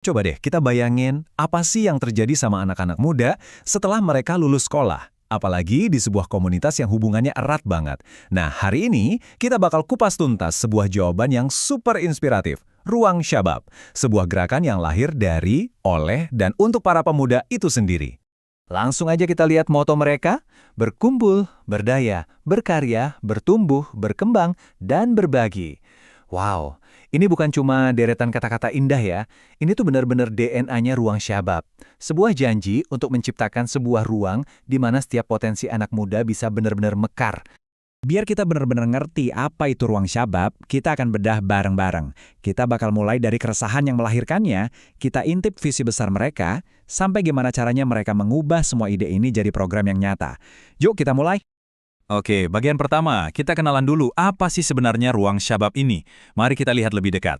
Coba deh kita bayangin apa sih yang terjadi sama anak-anak muda setelah mereka lulus sekolah. Apalagi di sebuah komunitas yang hubungannya erat banget. Nah, hari ini kita bakal kupas tuntas sebuah jawaban yang super inspiratif. Ruang Syabab, sebuah gerakan yang lahir dari, oleh, dan untuk para pemuda itu sendiri. Langsung aja kita lihat moto mereka, berkumpul, berdaya, berkarya, bertumbuh, berkembang, dan berbagi. Wow, ini bukan cuma deretan kata-kata indah ya, ini tuh benar-benar DNA-nya Ruang Syabab. Sebuah janji untuk menciptakan sebuah ruang di mana setiap potensi anak muda bisa benar-benar mekar. Biar kita benar-benar ngerti apa itu Ruang Syabab, kita akan bedah bareng-bareng. Kita bakal mulai dari keresahan yang melahirkannya, kita intip visi besar mereka, sampai gimana caranya mereka mengubah semua ide ini jadi program yang nyata. Yuk kita mulai. Oke, bagian pertama, kita kenalan dulu apa sih sebenarnya Ruang Syabab ini. Mari kita lihat lebih dekat.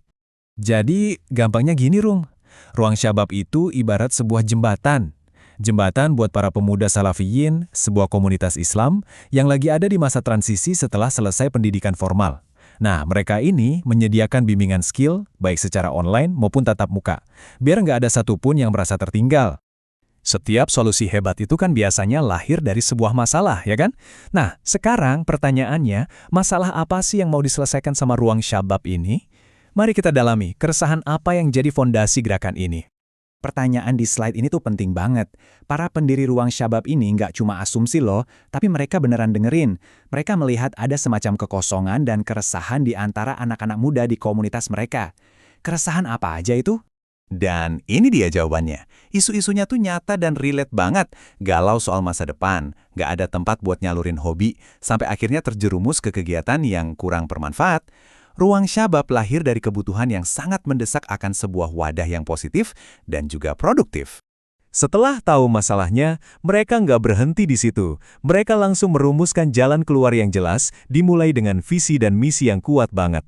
Jadi, gampangnya gini, Rung. Ruang Syabab itu ibarat sebuah jembatan. Jembatan buat para pemuda Salafiyin, sebuah komunitas Islam yang lagi ada di masa transisi setelah selesai pendidikan formal. Nah, mereka ini menyediakan bimbingan skill, baik secara online maupun tatap muka, biar nggak ada satupun yang merasa tertinggal. Setiap solusi hebat itu kan biasanya lahir dari sebuah masalah, ya kan? Nah, sekarang pertanyaannya, masalah apa sih yang mau diselesaikan sama Ruang Syabab ini? Mari kita dalami, keresahan apa yang jadi fondasi gerakan ini. Pertanyaan di slide ini tuh penting banget. Para pendiri Ruang Syabab ini nggak cuma asumsi loh, tapi mereka beneran dengerin. Mereka melihat ada semacam kekosongan dan keresahan di antara anak-anak muda di komunitas mereka. Keresahan apa aja itu? Dan ini dia jawabannya. Isu-isunya tuh nyata dan relate banget. Galau soal masa depan, nggak ada tempat buat nyalurin hobi, sampai akhirnya terjerumus ke kegiatan yang kurang bermanfaat. Ruang Syabab lahir dari kebutuhan yang sangat mendesak akan sebuah wadah yang positif dan juga produktif. Setelah tahu masalahnya, mereka nggak berhenti di situ. Mereka langsung merumuskan jalan keluar yang jelas, dimulai dengan visi dan misi yang kuat banget.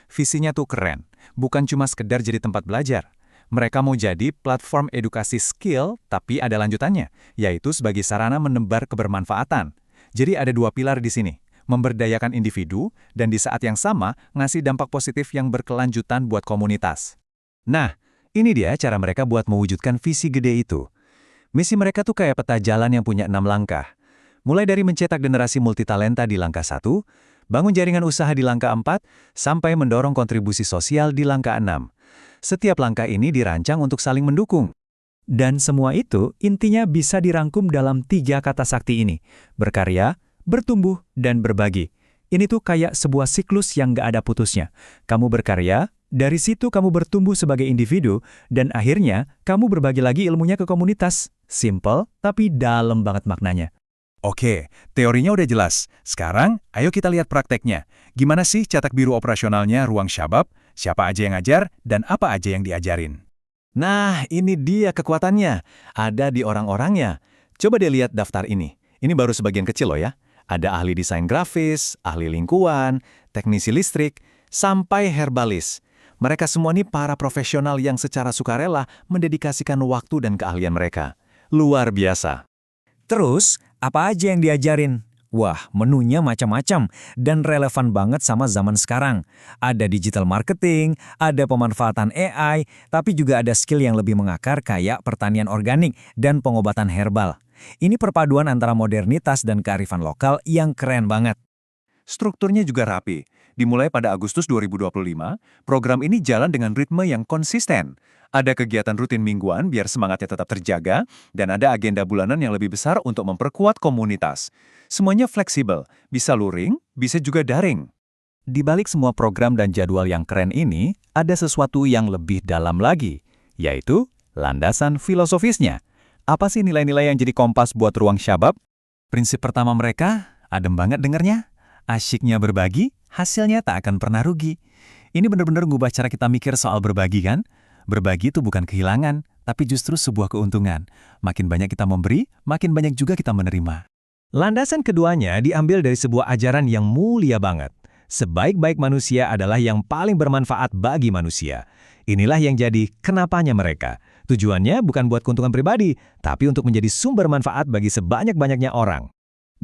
Visinya tuh keren, bukan cuma sekedar jadi tempat belajar. Mereka mau jadi platform edukasi skill, tapi ada lanjutannya, yaitu sebagai sarana menebar kebermanfaatan. Jadi ada dua pilar di sini, memberdayakan individu, dan di saat yang sama ngasih dampak positif yang berkelanjutan buat komunitas. Nah, ini dia cara mereka buat mewujudkan visi gede itu. Misi mereka tuh kayak peta jalan yang punya 6 langkah. Mulai dari mencetak generasi multitalenta di langkah 1, bangun jaringan usaha di langkah 4, sampai mendorong kontribusi sosial di langkah 6. Setiap langkah ini dirancang untuk saling mendukung. Dan semua itu intinya bisa dirangkum dalam 3 kata sakti ini. Berkarya, bertumbuh, dan berbagi. Ini tuh kayak sebuah siklus yang nggak ada putusnya. Kamu berkarya, dari situ kamu bertumbuh sebagai individu, dan akhirnya kamu berbagi lagi ilmunya ke komunitas. Simple, tapi dalam banget maknanya. Oke, teorinya udah jelas. Sekarang, ayo kita lihat prakteknya. Gimana sih cetak biru operasionalnya Ruang Syabab? Siapa aja yang ngajar, dan apa aja yang diajarin? Nah, ini dia kekuatannya. Ada di orang-orangnya. Coba deh lihat daftar ini. Ini baru sebagian kecil loh ya. Ada ahli desain grafis, ahli lingkungan, teknisi listrik, sampai herbalis. Mereka semua ini para profesional yang secara sukarela mendedikasikan waktu dan keahlian mereka. Luar biasa. Terus, apa aja yang diajarin? Wah, menunya macam-macam dan relevan banget sama zaman sekarang. Ada digital marketing, ada pemanfaatan AI, tapi juga ada skill yang lebih mengakar kayak pertanian organik dan pengobatan herbal. Ini perpaduan antara modernitas dan kearifan lokal yang keren banget. Strukturnya juga rapi. Dimulai pada Agustus 2025, program ini jalan dengan ritme yang konsisten. Ada kegiatan rutin mingguan biar semangatnya tetap terjaga, dan ada agenda bulanan yang lebih besar untuk memperkuat komunitas. Semuanya fleksibel, bisa luring, bisa juga daring. Di balik semua program dan jadwal yang keren ini, ada sesuatu yang lebih dalam lagi, yaitu landasan filosofisnya. Apa sih nilai-nilai yang jadi kompas buat Ruang Syabab? Prinsip pertama mereka, adem banget dengernya, asyiknya berbagi, hasilnya tak akan pernah rugi. Ini benar-benar ngubah cara kita mikir soal berbagi kan? Berbagi itu bukan kehilangan, tapi justru sebuah keuntungan. Makin banyak kita memberi, makin banyak juga kita menerima. Landasan keduanya diambil dari sebuah ajaran yang mulia banget. Sebaik-baik manusia adalah yang paling bermanfaat bagi manusia. Inilah yang jadi kenapanya mereka. Tujuannya bukan buat keuntungan pribadi, tapi untuk menjadi sumber manfaat bagi sebanyak-banyaknya orang.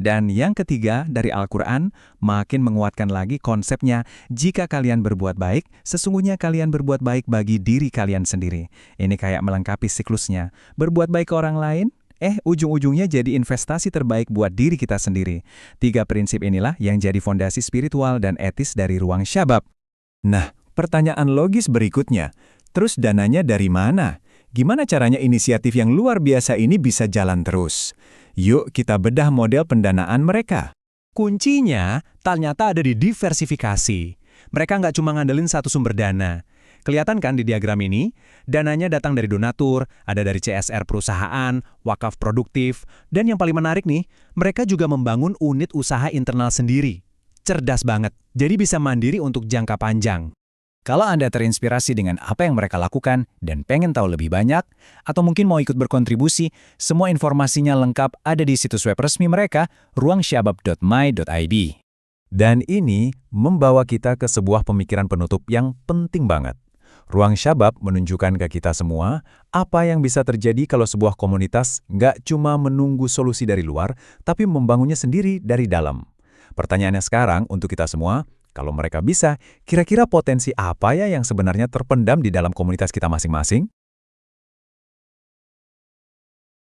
Dan yang ketiga, dari Al-Quran, makin menguatkan lagi konsepnya, jika kalian berbuat baik, sesungguhnya kalian berbuat baik bagi diri kalian sendiri. Ini kayak melengkapi siklusnya. Berbuat baik ke orang lain, ujung-ujungnya jadi investasi terbaik buat diri kita sendiri. 3 prinsip inilah yang jadi fondasi spiritual dan etis dari Ruang Syabab. Nah, pertanyaan logis berikutnya, terus dananya dari mana? Gimana caranya inisiatif yang luar biasa ini bisa jalan terus? Yuk kita bedah model pendanaan mereka. Kuncinya ternyata ada di diversifikasi. Mereka nggak cuma ngandelin satu sumber dana. Kelihatan kan di diagram ini? Dananya datang dari donatur, ada dari CSR perusahaan, wakaf produktif, dan yang paling menarik nih, mereka juga membangun unit usaha internal sendiri. Cerdas banget, jadi bisa mandiri untuk jangka panjang. Kalau Anda terinspirasi dengan apa yang mereka lakukan dan pengen tahu lebih banyak, atau mungkin mau ikut berkontribusi, semua informasinya lengkap ada di situs web resmi mereka, ruangsyabab.my.id. Dan ini membawa kita ke sebuah pemikiran penutup yang penting banget. Ruang Syabab menunjukkan ke kita semua apa yang bisa terjadi kalau sebuah komunitas nggak cuma menunggu solusi dari luar, tapi membangunnya sendiri dari dalam. Pertanyaannya sekarang untuk kita semua, kalau mereka bisa, kira-kira potensi apa ya yang sebenarnya terpendam di dalam komunitas kita masing-masing?